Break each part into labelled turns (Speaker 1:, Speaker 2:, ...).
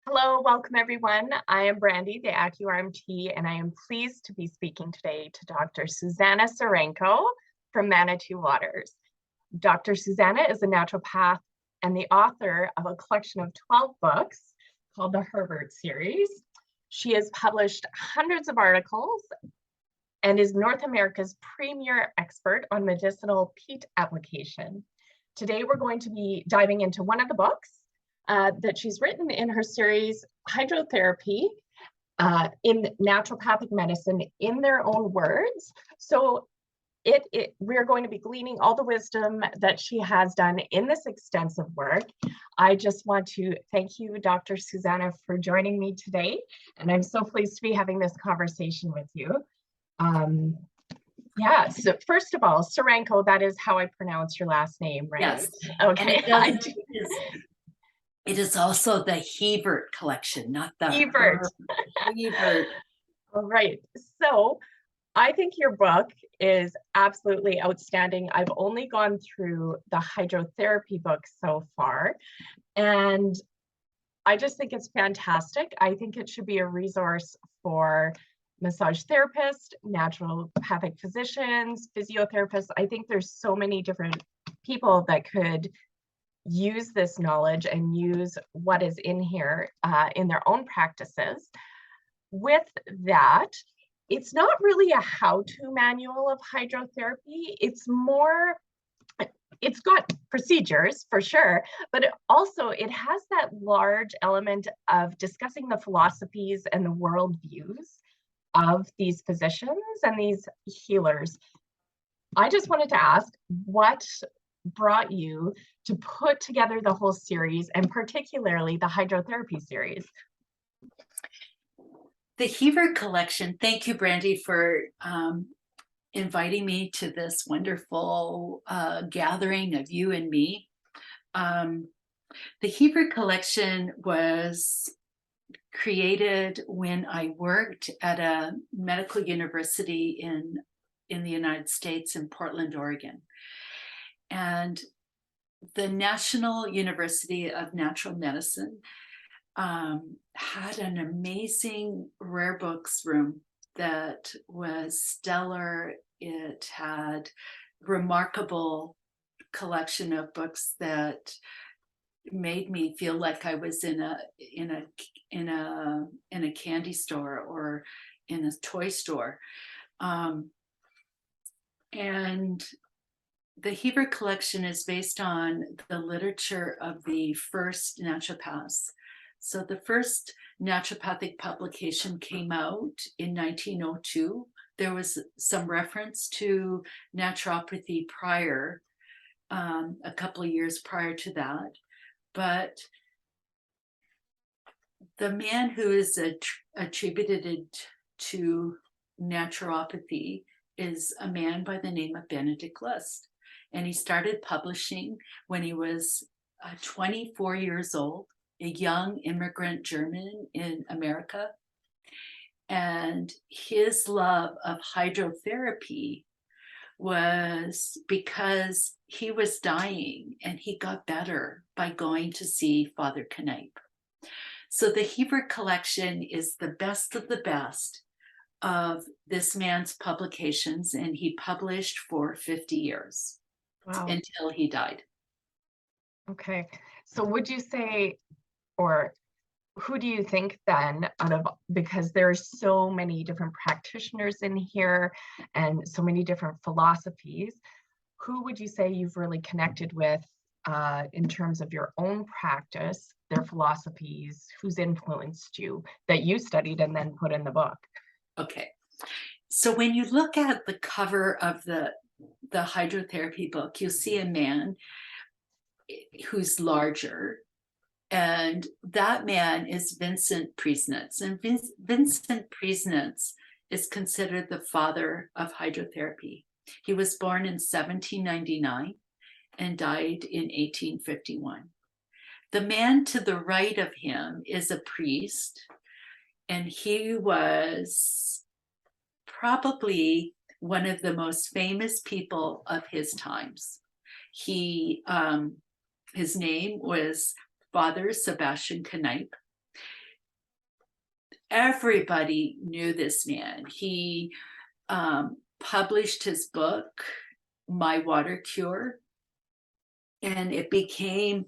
Speaker 1: Hello, welcome everyone. I am Brandy, the AcuRMT, and I am pleased to be speaking today to Dr. Sussanna Czeranko from Manitou Waters. Dr. Sussanna is a naturopath and the author of a collection of 12 books called the Herbert series. She has published hundreds of articles and is North America's premier expert on medicinal peat application. Today, we're going to be diving into one of the books that she's written in her series, Hydrotherapy, in naturopathic medicine in their own words. So we're going to be gleaning all the wisdom that she has done in this extensive work. I just want to thank you, Dr. Sussanna, for joining me today. And I'm so pleased to be having this conversation with you. Yeah, so first of all, Czeranko, that is how I pronounce your last name, right?
Speaker 2: Yes.
Speaker 1: Okay.
Speaker 2: It is also the Hebert collection, not the
Speaker 1: Hebert.
Speaker 2: Hebert.
Speaker 1: All right. So I think your book is absolutely outstanding. I've only gone through the hydrotherapy book so far, and I just think it's fantastic. I think it should be a resource for massage therapists, naturopathic physicians, physiotherapists. I think there's so many different people that could use this knowledge and use what is in here in their own practices. With that, it's not really a how-to manual of hydrotherapy. It's got procedures for sure, but it has that large element of discussing the philosophies and the worldviews of these physicians and these healers. I just wanted to ask, what brought you to put together the whole series, and particularly the hydrotherapy series?
Speaker 2: The Hebert collection, thank you, Brandy, for inviting me to this wonderful gathering of you and me. The Hebert collection was created when I worked at a medical university in the United States in Portland, Oregon. And the National University of Natural Medicine had an amazing rare books room that was stellar. It had remarkable collection of books that made me feel like I was in a candy store or in a toy store. And the Hebert collection is based on the literature of the first naturopaths. So the first naturopathic publication came out in 1902. There was some reference to naturopathy prior, a couple of years prior to that. But the man who is attributed to naturopathy is a man by the name of Benedict Lust. And he started publishing when he was 24 years old, a young immigrant German in America. And his love of hydrotherapy was because he was dying and he got better by going to see Father Knipe. So the Hebert collection is the best of the best of this man's publications, and he published for 50 years. Wow. Until he died.
Speaker 1: Okay, so would you say, or who do you think then, because there's so many different practitioners in here and so many different philosophies, who would you say you've really connected with in terms of your own practice, their philosophies, who's influenced you, that you studied and then put in the book?
Speaker 2: Okay, so when you look at the cover of the hydrotherapy book, you'll see a man who's larger, and that man is Vincent Priesnitz. And Vincent Priesnitz is considered the father of hydrotherapy. He was born in 1799 and died in 1851. The man to the right of him is a priest, and he was probably one of the most famous people of his times. His name was Father Sebastian Knipe. everybody knew this man. He published his book, My Water Cure, and it became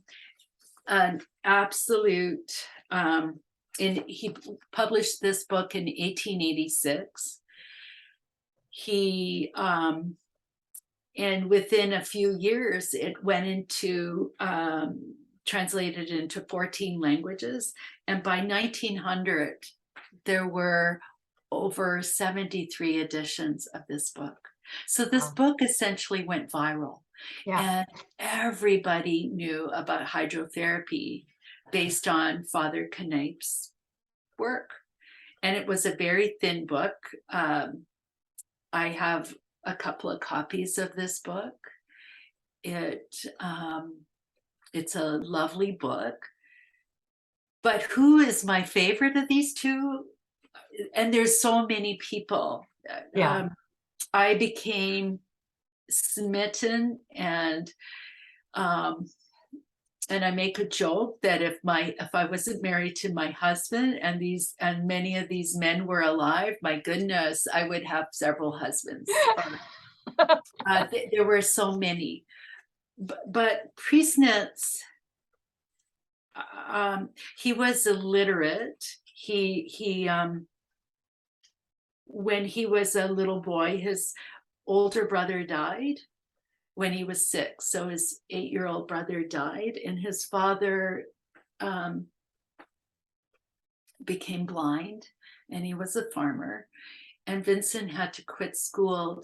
Speaker 2: an absolute, and he published this book in 1886. He, and within a few years, it went into, translated into 14 languages. And by 1900, there were over 73 editions of this book. So this book essentially went viral.
Speaker 1: Yeah.
Speaker 2: And everybody knew about hydrotherapy based on Father Kneip's work. And it was a very thin book. I have a couple of copies of this book. It's a lovely book. But who is my favorite of these two? And there's so many people.
Speaker 1: Yeah.
Speaker 2: I became smitten, and I make a joke that if I wasn't married to my husband and many of these men were alive, my goodness, I would have several husbands. There were so many, but Priesnitz, he was illiterate. He when he was a little boy, his older brother died when he was 6. So his 8-year-old brother died, and his father became blind, and he was a farmer. And Vincent had to quit school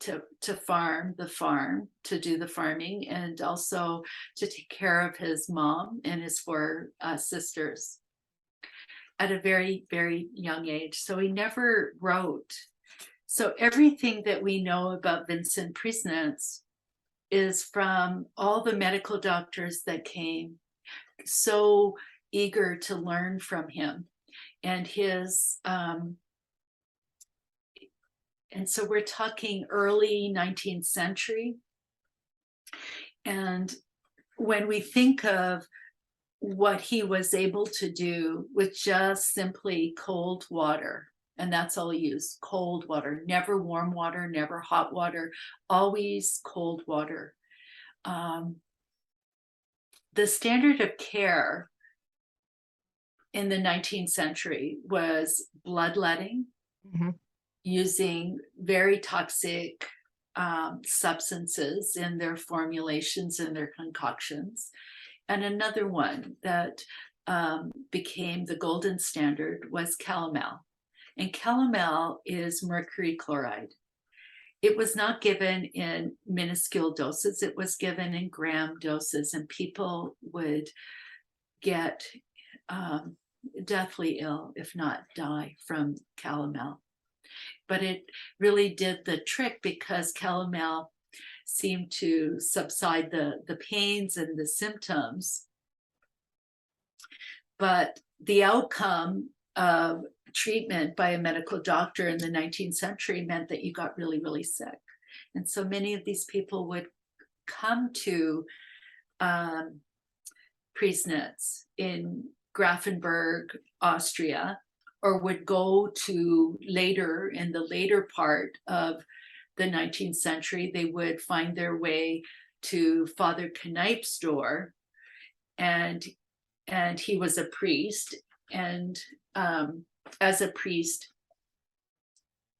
Speaker 2: to farm the farm, to do the farming, and also to take care of his mom and his 4 sisters at a very, very young age. So he never wrote. So everything that we know about Vincent Priesnitz is from all the medical doctors that came, so eager to learn from him. And his, and so we're talking early 19th century. And when we think of what he was able to do with just simply cold water, and that's all he used, cold water, never warm water, never hot water, always cold water. The standard of care in the 19th century was bloodletting, using very toxic substances in their formulations and their concoctions. And another one that became the golden standard was calomel. And calomel is mercury chloride. It was not given in minuscule doses. It was given in gram doses, and people would get deathly ill, if not die, from calomel. But it really did the trick, because calomel seemed to subside the pains and the symptoms. But the outcome of treatment by a medical doctor in the 19th century meant that you got really, really sick. And so many of these people would come to Priesnitz in Grafenberg, Austria, or would go to later, in the later part of the 19th century, they would find their way to Father Kneip's door, and he was a priest. And as a priest,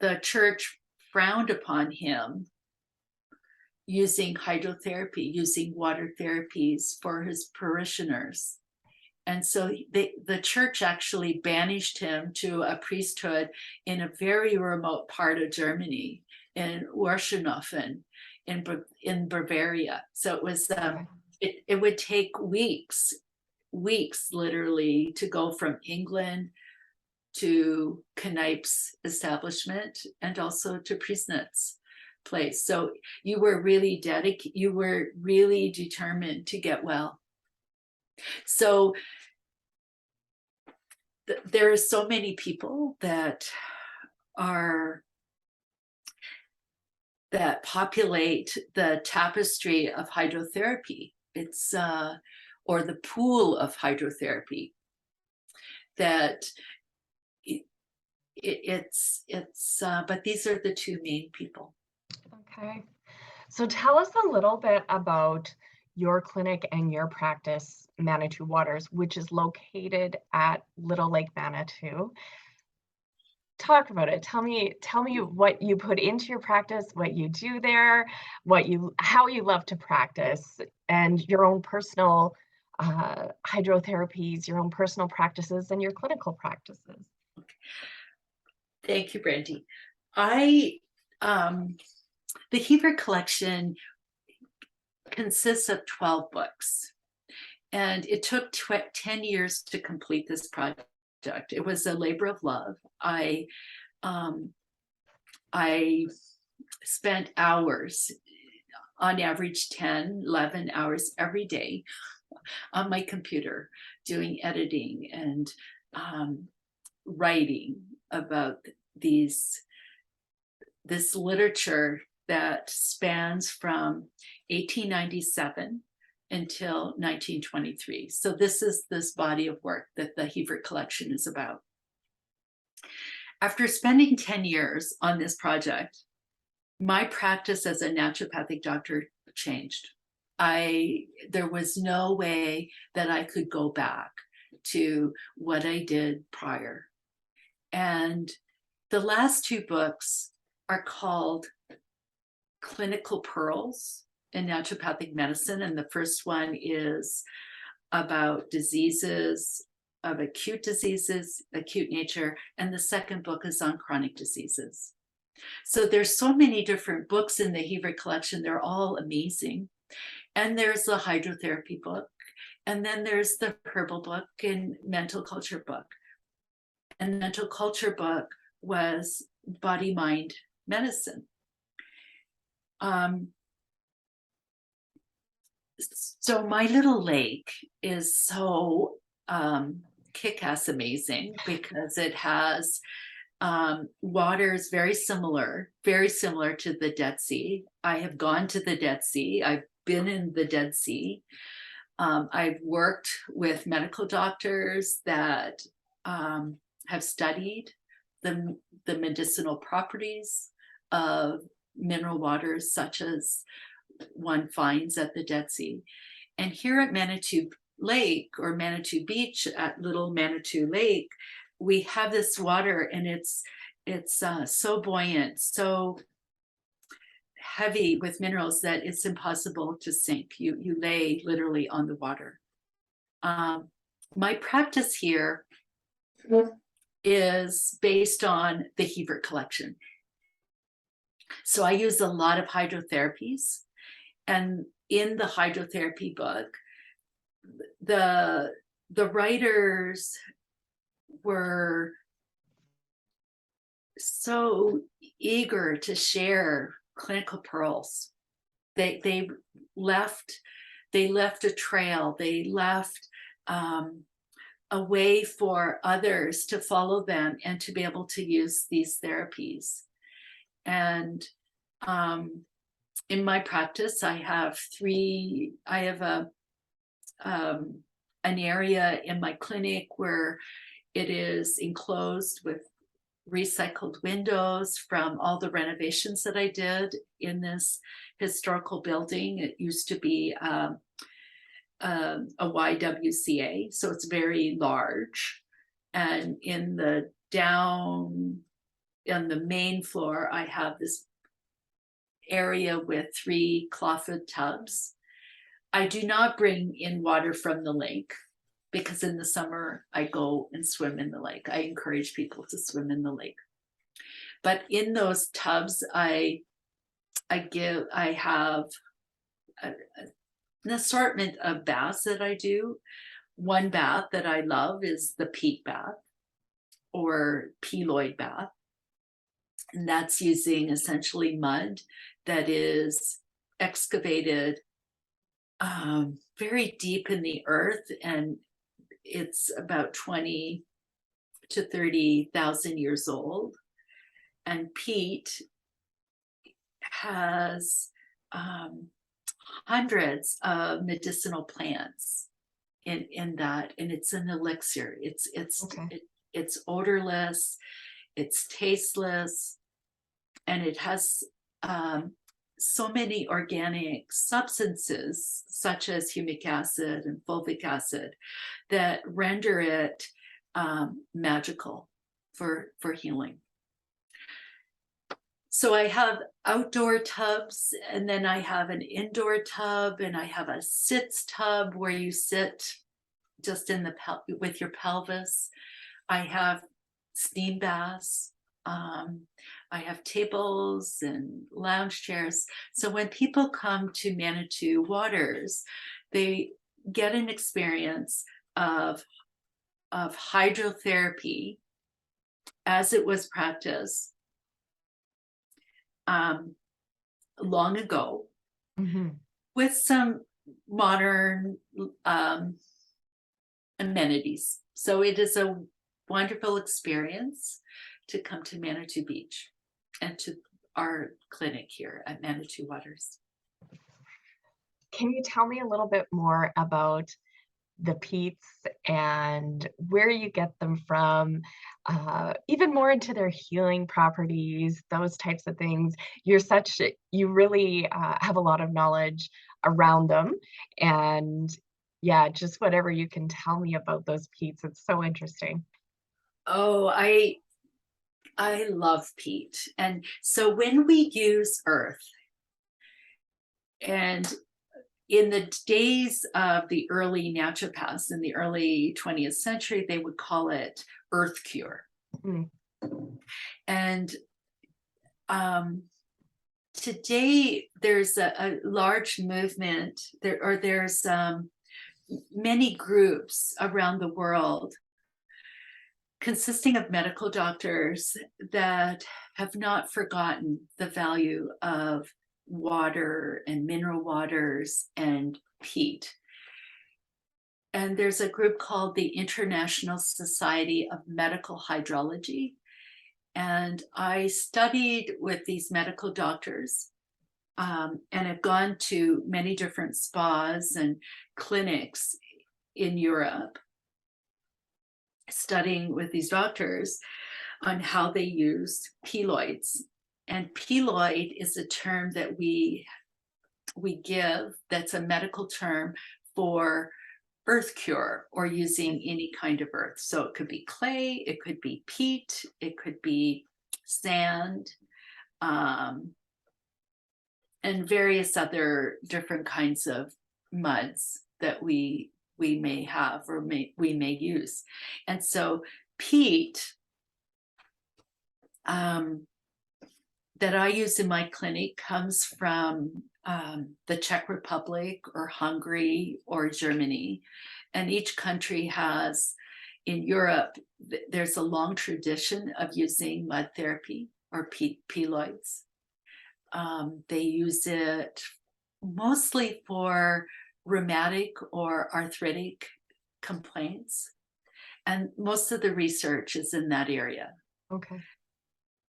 Speaker 2: the church frowned upon him using hydrotherapy, using water therapies for his parishioners. And so the church actually banished him to a priesthood in a very remote part of Germany, in Urschenofen, in Bavaria. So it was it would take weeks literally to go from England to Kneip's establishment, and also to Priesnitz's place. So you were really you were really determined to get well. So there are so many people that populate the tapestry of hydrotherapy. It's or the pool of hydrotherapy, that but these are the two main people.
Speaker 1: Okay. So tell us a little bit about your clinic and your practice, Manitou Waters, which is located at Little Lake Manitou. Talk about it. Tell me what you put into your practice, what you do there, how you love to practice, and your own personal hydrotherapies, your own personal practices, and your clinical practices.
Speaker 2: Thank you, Brandy. I the Hebrew collection consists of 12 books, and it took 10 years to complete this project. It was a labor of love. I spent hours, on average 10, 11 hours every day on my computer doing editing and writing about this literature that spans from 1897 until 1923. So this is this body of work that the Hebert collection is about. After spending 10 years on this project, my practice as a naturopathic doctor changed. There was no way that I could go back to what I did prior. And the last two books are called Clinical Pearls in Naturopathic Medicine. And the first one is about diseases of acute diseases, acute nature. And the second book is on chronic diseases. So there's so many different books in the Hebert collection. They're all amazing. And there's the hydrotherapy book. And then there's the herbal book and mental culture book. And the mental culture book was body, mind, medicine. So my little lake is so kick-ass amazing because it has waters very similar to the Dead Sea. I have gone to the Dead Sea. I've been in the Dead Sea. I've worked with medical doctors that have studied the medicinal properties of mineral waters, such as one finds at the Dead Sea. And here at Manitou Lake or Manitou Beach at Little Manitou Lake, we have this water, and it's so buoyant, so heavy with minerals that it's impossible to sink. You lay literally on the water. My practice here is based on the Hebert collection. So I use a lot of hydrotherapies, and in the hydrotherapy book, the writers were so eager to share clinical pearls. They left a trail. They left a way for others to follow them and to be able to use these therapies. And in my practice, I have an area in my clinic where it is enclosed with recycled windows from all the renovations that I did in this historical building. It used to be a YWCA, so it's very large. And in the main floor, I have this area with 3 clawfoot tubs. I do not bring in water from the lake because in the summer I go and swim in the lake. I encourage people to swim in the lake. But in those tubs, I have an assortment of baths that I do. One bath that I love is the Peat bath or peloid bath. And that's using essentially mud that is excavated very deep in the earth, and it's about 20 to 30,000 years old. And peat has hundreds of medicinal plants in that, and it's an elixir. It's odorless. it's tasteless, and it has so many organic substances such as humic acid and fulvic acid that render it magical for healing. So I have outdoor tubs, and then I have an indoor tub, and I have a sits tub where you sit just in the with your pelvis. I have steam baths. I have tables and lounge chairs. So when people come to Manitou Waters, they get an experience of hydrotherapy as it was practiced long ago, with some modern amenities. So it is a wonderful experience to come to Manitou Beach and to our clinic here at Manitou Waters.
Speaker 1: Can you tell me a little bit more about the peats and where you get them from, even more into their healing properties, those types of things? You really have a lot of knowledge around them. And yeah, just whatever you can tell me about those peats. It's so interesting.
Speaker 2: Oh, I love peat. And so when we use earth, and in the days of the early naturopaths in the early 20th century, they would call it earth cure. And today there's a large movement there's many groups around the world consisting of medical doctors that have not forgotten the value of water and mineral waters and peat. And there's a group called the International Society of Medical Hydrology. And I studied with these medical doctors and have gone to many different spas and clinics in Europe, studying with these doctors on how they use peloids. And peloid is a term that we give, that's a medical term for earth cure or using any kind of earth. So it could be clay, it could be peat, it could be sand, and various other different kinds of muds that we may have or we may use. And so peat that I use in my clinic comes from the Czech Republic or Hungary or Germany. And each country has, in Europe, there's a long tradition of using mud therapy or peloids. They use it mostly for rheumatic or arthritic complaints. And most of the research is in that area.
Speaker 1: Okay.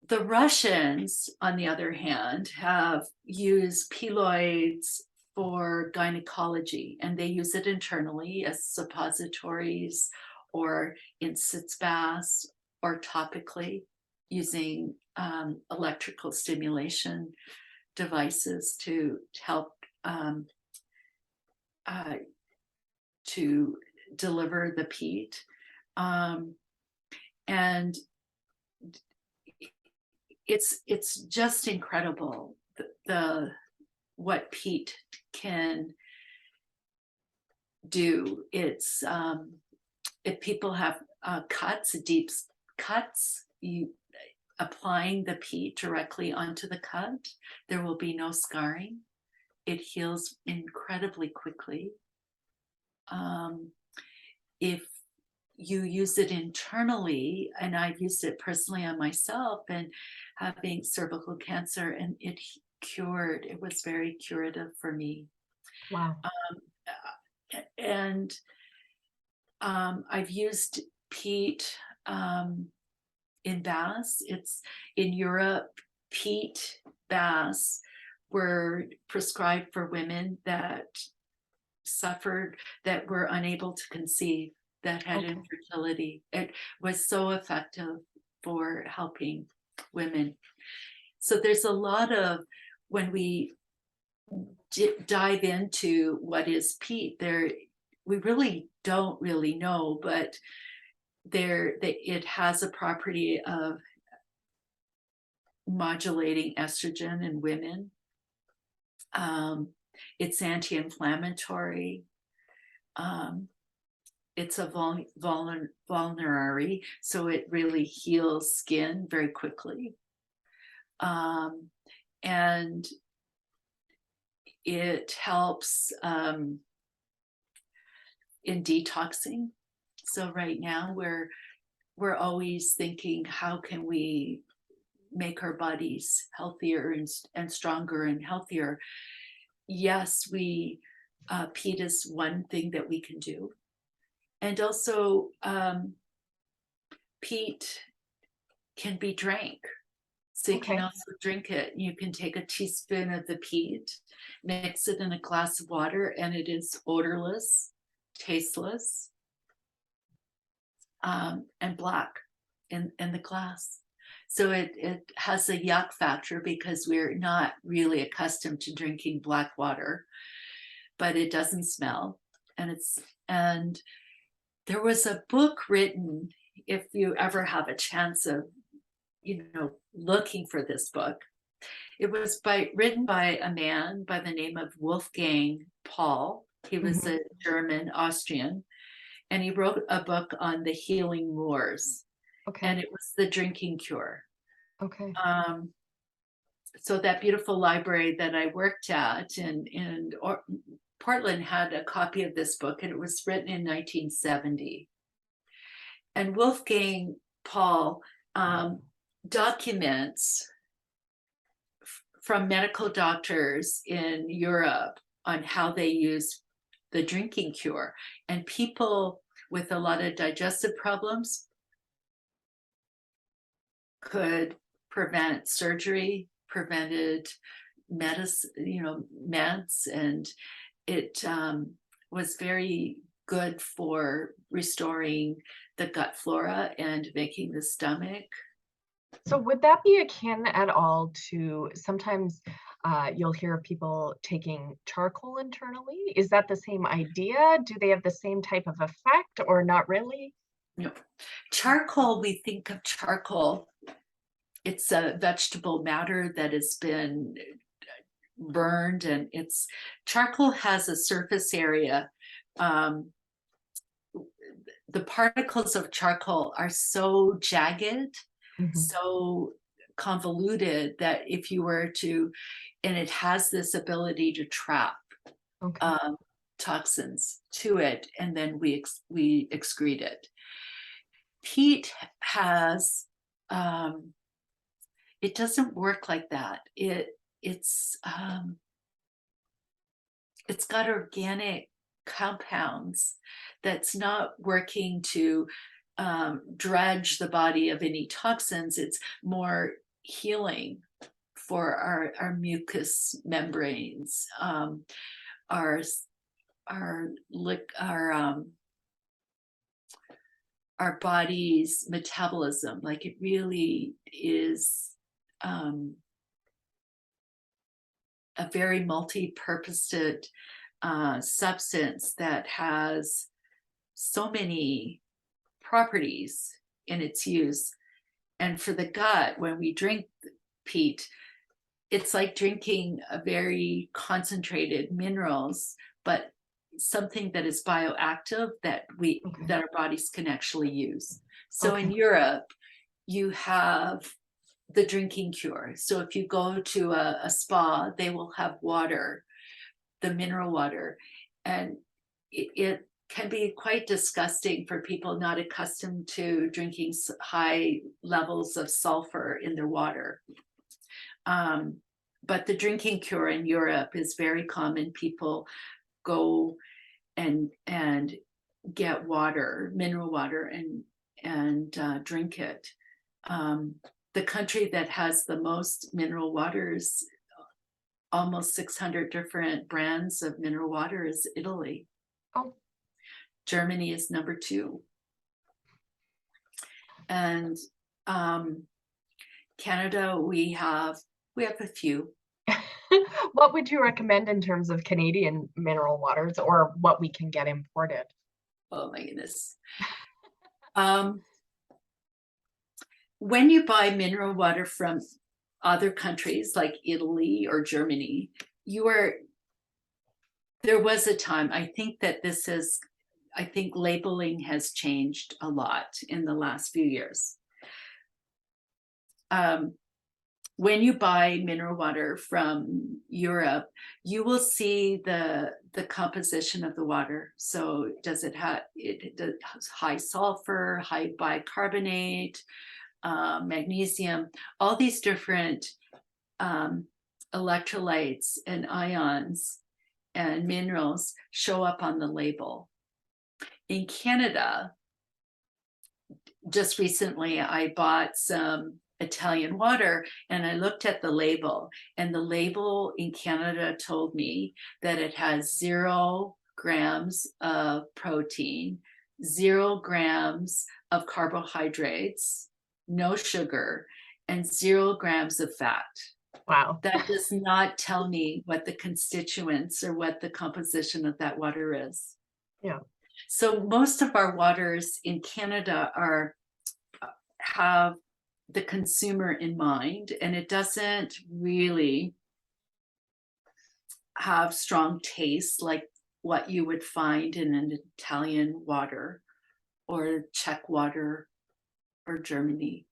Speaker 2: The Russians, on the other hand, have used peloids for gynecology, and they use it internally as suppositories or in sitz baths or topically using electrical stimulation devices to help to deliver the peat. And it's just incredible the what peat can do. It's if people have cuts, deep cuts, you applying the peat directly onto the cut, there will be no scarring. It heals incredibly quickly. If you use it internally, and I've used it personally on myself and having cervical cancer, and it was very curative for me.
Speaker 1: Wow.
Speaker 2: And I've used peat in baths. It's in Europe, peat baths were prescribed for women that were unable to conceive, that had infertility. It was so effective for helping women. So there's a lot of, when we dive into what is peat, we really don't really know, but it has a property of modulating estrogen in women. It's anti-inflammatory. It's a vulnerary, so it really heals skin very quickly. And it helps in detoxing. So right now we're always thinking, how can we make our bodies healthier and stronger and healthier? Yes, peat is one thing that we can do. And also peat can be drank. So you can also drink it. You can take a teaspoon of the peat, mix it in a glass of water, and it is odorless, tasteless, and black in the glass. So it has a yuck factor because we're not really accustomed to drinking black water, but it doesn't smell. And there was a book written, if you ever have a chance of, looking for this book. It was written by a man by the name of Wolfgang Paul. He was a German Austrian, and he wrote a book on the healing moors. And it was the drinking cure. So that beautiful library that I worked at in Portland had a copy of this book, and it was written in 1970. And Wolfgang Paul documents from medical doctors in Europe on how they use the drinking cure. And people with a lot of digestive problems could prevent surgery, prevented medicine, meds, and it was very good for restoring the gut flora and making the stomach.
Speaker 1: So would that be akin at all to sometimes you'll hear people taking charcoal internally? Is that the same idea? Do they have the same type of effect or not really?
Speaker 2: No. Charcoal, we think of charcoal. It's a vegetable matter that has been burned, and charcoal has a surface area. The particles of charcoal are so jagged, so convoluted, that if you were to, and it has this ability to trap toxins to it, and then we excrete it. Peat has, it doesn't work like that. It's got organic compounds that's not working to dredge the body of any toxins. It's more healing for our mucous membranes, our body's metabolism. Like, it really is a very multi-purposed substance that has so many properties in its use. And for the gut, when we drink peat, it's like drinking a very concentrated minerals, but something that is bioactive that our bodies can actually use. So in Europe, you have the drinking cure. So if you go to a spa, they will have water, the mineral water, and it can be quite disgusting for people not accustomed to drinking high levels of sulfur in their water. But the drinking cure in Europe is very common. People go and get water, mineral water, and drink it. The country that has the most mineral waters, almost 600 different brands of mineral water, is Italy. Germany is number 2. And Canada, we have a few.
Speaker 1: What would you recommend in terms of Canadian mineral waters or what we can get imported?
Speaker 2: Oh my goodness. When you buy mineral water from other countries like Italy or Germany, there was a time, I think labeling has changed a lot in the last few years. When you buy mineral water from Europe, you will see the composition of the water. So does it have high sulfur, high bicarbonate, magnesium, all these different electrolytes and ions and minerals show up on the label. In Canada, just recently, I bought some Italian water and I looked at the label, and the label in Canada told me that it has 0 grams of protein, 0 grams of carbohydrates, no sugar, and 0 grams of fat.
Speaker 1: Wow.
Speaker 2: That does not tell me what the constituents or what the composition of that water is.
Speaker 1: Yeah.
Speaker 2: So most of our waters in Canada have the consumer in mind, and it doesn't really have strong taste like what you would find in an Italian water or Czech water or Germany.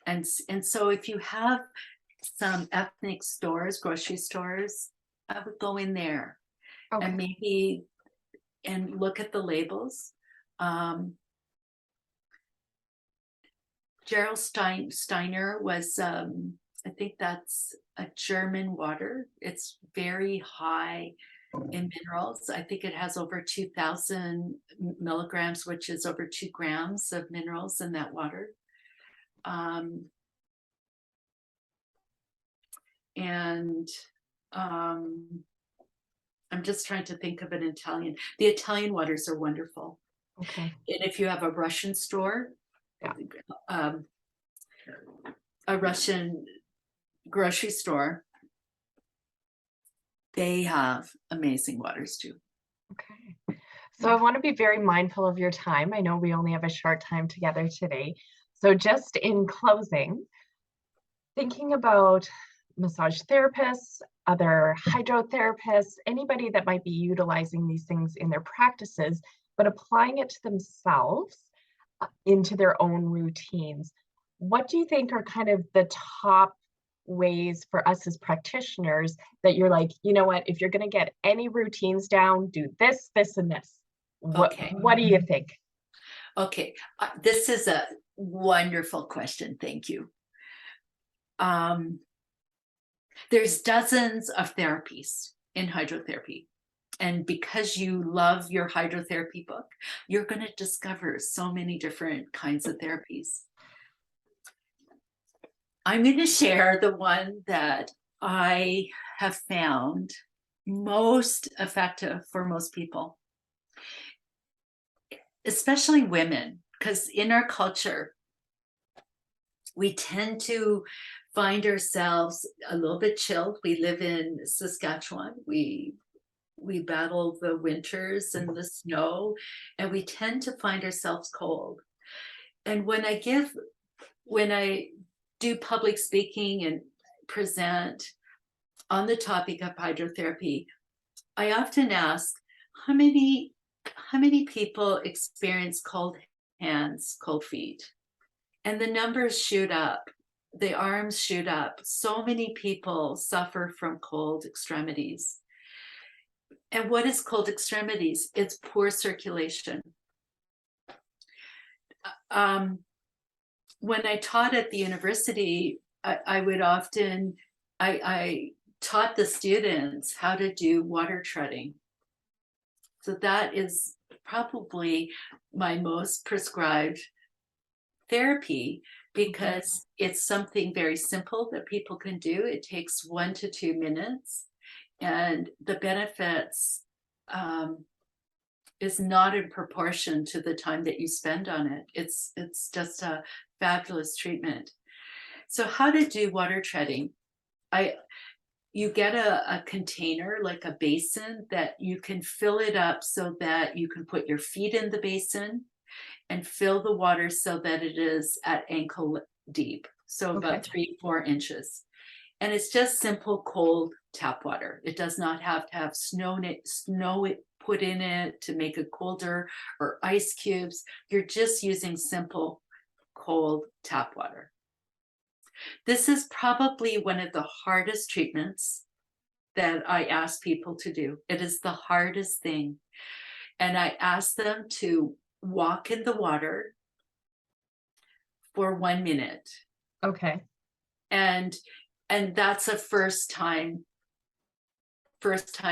Speaker 2: And so if you have some ethnic stores, grocery stores, I would go in there and maybe look at the labels. Gerald Steiner was, I think that's a German water. It's very high in minerals. I think it has over 2,000 milligrams, which is over 2 grams of minerals in that water. I'm just trying to think of an Italian. The Italian waters are wonderful.
Speaker 1: Okay.
Speaker 2: And if you have a Russian store, a Russian grocery store, they have amazing waters too.
Speaker 1: Okay. So I want to be very mindful of your time. I know we only have a short time together today. So just in closing, thinking about massage therapists, other hydrotherapists, anybody that might be utilizing these things in their practices, but applying it to themselves into their own routines. What do you think are kind of the top ways for us as practitioners that you're like, you know what, if you're going to get any routines down, do this, this, and this? What do you think?
Speaker 2: Okay, this is a wonderful question. Thank you. There's dozens of therapies in hydrotherapy. And because you love your hydrotherapy book, you're going to discover so many different kinds of therapies. I'm going to share the one that I have found most effective for most people, especially women, because in our culture, we tend to find ourselves a little bit chilled. We live in Saskatchewan. We battle the winters and the snow, and we tend to find ourselves cold. And when I do public speaking and present on the topic of hydrotherapy, I often ask, how many people experience cold hands, cold feet? And the numbers shoot up, the arms shoot up. So many people suffer from cold extremities. And what is cold extremities? It's poor circulation. When I taught at the university, I taught the students how to do water treading. So that is probably my most prescribed therapy, because it's something very simple that people can do. It takes 1 to 2 minutes, and the benefits is not in proportion to the time that you spend on it. It's just a fabulous treatment. So how to do water treading? You get a container, like a basin, that you can fill it up so that you can put your feet in the basin and fill the water so that it is at ankle deep, so about
Speaker 1: Okay.
Speaker 2: 3-4 inches. And it's just simple cold tap water. It does not have to have snow put in it to make it colder, or ice cubes. You're just using simple cold tap water. This is probably one of the hardest treatments that I ask people to do. It is the hardest thing. And I ask them to walk in the water for 1 minute.
Speaker 1: Okay.
Speaker 2: And that's a first time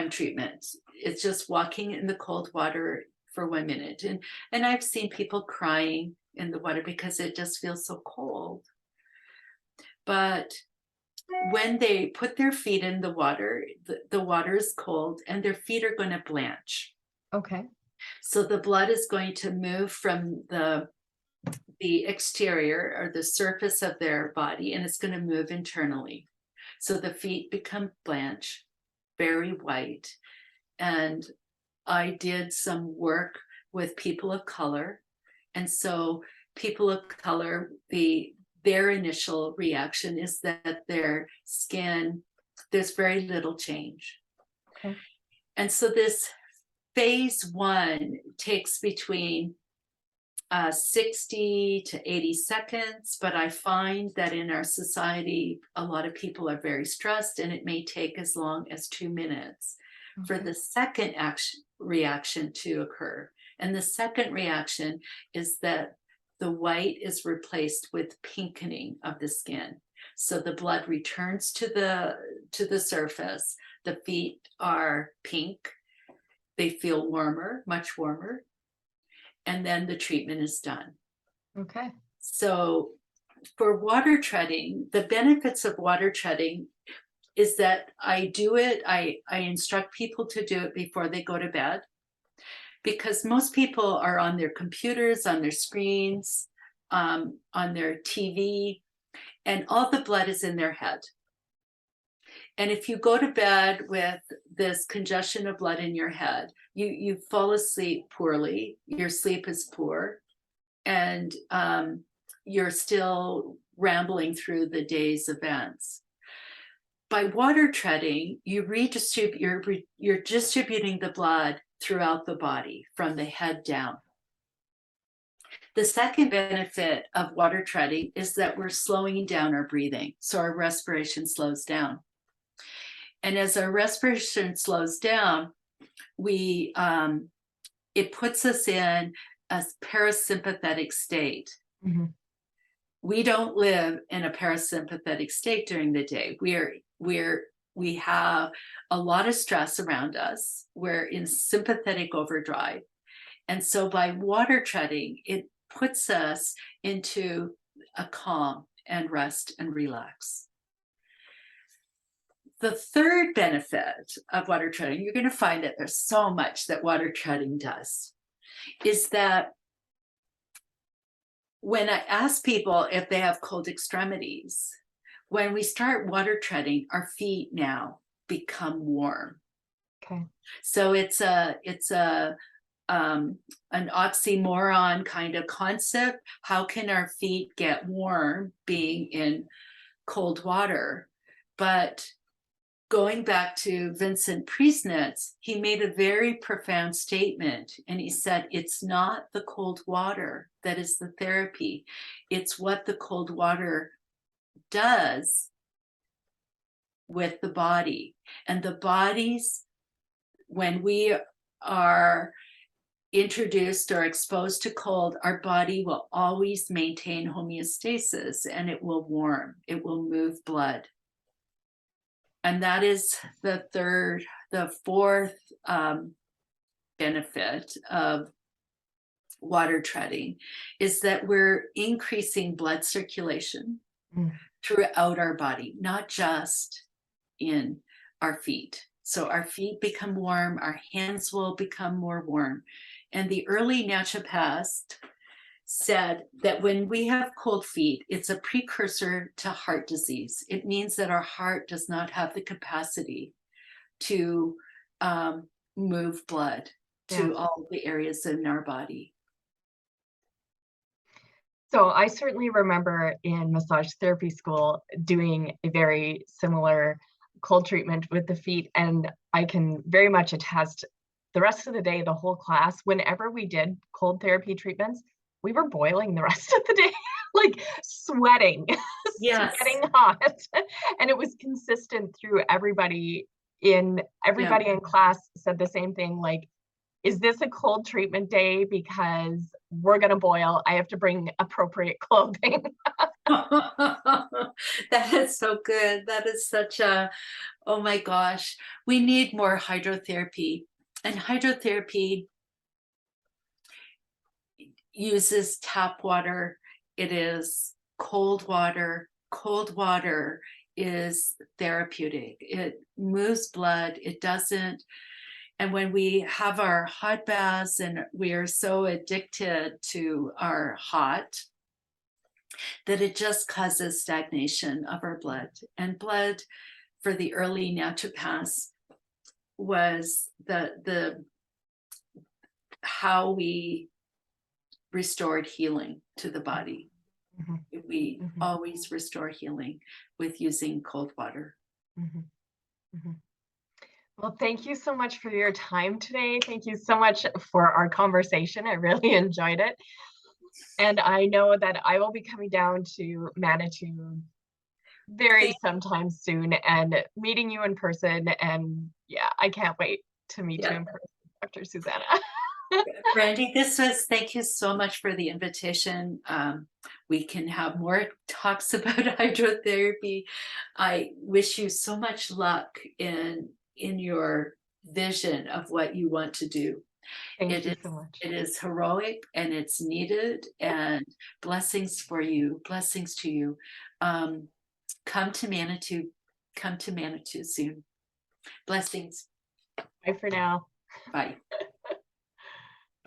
Speaker 2: treatment. It's just walking in the cold water for 1 minute. And I've seen people crying in the water because it just feels so cold. But when they put their feet in the water, the water is cold and their feet are going to blanch.
Speaker 1: Okay.
Speaker 2: So the blood is going to move from the exterior or the surface of their body, and it's going to move internally. So the feet become blanch, very white. And I did some work with people of color. And so people of color, their initial reaction is that their skin, there's very little change.
Speaker 1: Okay.
Speaker 2: And so this phase 1 takes between 60 to 80 seconds, but I find that in our society, a lot of people are very stressed, and it may take as long as 2 minutes for
Speaker 1: Okay.
Speaker 2: the second reaction to occur. And the second reaction is that the white is replaced with pinkening of the skin. So the blood returns to the surface. The feet are pink. They feel warmer, much warmer. And then the treatment is done.
Speaker 1: Okay.
Speaker 2: So for water treading, the benefits of water treading is that I do it, I instruct people to do it before they go to bed, because most people are on their computers, on their screens, on their TV, and all the blood is in their head. And if you go to bed with this congestion of blood in your head, you fall asleep poorly, your sleep is poor, and you're still rambling through the day's events. By water treading, you're distributing the blood throughout the body from the head down. The second benefit of water treading is that we're slowing down our breathing, so our respiration slows down. And as our respiration slows down, it puts us in a parasympathetic state.
Speaker 1: Mm-hmm.
Speaker 2: We don't live in a parasympathetic state during the day. We have a lot of stress around us. We're in sympathetic overdrive. And so by water treading, it puts us into a calm and rest and relax. The third benefit of water treading, you're going to find that there's so much that water treading does, is that when I ask people if they have cold extremities, when we start water treading, our feet now become warm.
Speaker 1: Okay.
Speaker 2: So it's an oxymoron kind of concept. How can our feet get warm being in cold water? But going back to Vincent Priesnitz, he made a very profound statement, and he said, it's not the cold water that is the therapy. It's what the cold water does with the body. And the bodies, when we are introduced or exposed to cold, our body will always maintain homeostasis, and it will warm, it will move blood. And that is the fourth benefit of water treading, is that we're increasing blood circulation throughout our body, not just in our feet. So our feet become warm, our hands will become more warm. And the early naturopaths said that when we have cold feet, it's a precursor to heart disease. It means that our heart does not have the capacity to move blood to all the areas in our body.
Speaker 1: So I certainly remember in massage therapy school doing a very similar cold treatment with the feet, and I can very much attest the rest of the day, the whole class, whenever we did cold therapy treatments, we were boiling the rest of the day, like sweating,
Speaker 2: Yes.
Speaker 1: sweating hot. And it was consistent through everybody in class said the same thing, like, is this a cold treatment day? Because we're gonna boil. I have to bring appropriate clothing.
Speaker 2: That is so good. That is such a, oh my gosh, we need more hydrotherapy. And hydrotherapy uses tap water. It is cold water. Cold water is therapeutic. It moves blood. It doesn't. And when we have our hot baths and we are so addicted to our hot, that it just causes stagnation of our blood. And blood for the early naturopaths was the how we restored healing to the body. We always restore healing with using cold water.
Speaker 1: Well, thank you so much for your time today. Thank you so much for our conversation. I really enjoyed it. And I know that I will be coming down to Manitou very sometime soon and meeting you in person. And yeah, I can't wait to meet you in person, Dr. Sussanna.
Speaker 2: Brandy, thank you so much for the invitation. We can have more talks about hydrotherapy. I wish you so much luck in your vision of what you want to do.
Speaker 1: Thank you so much.
Speaker 2: It is heroic and it's needed, and blessings for you, blessings to you. Come to Manitou soon. Blessings.
Speaker 1: Bye for now.
Speaker 2: Bye.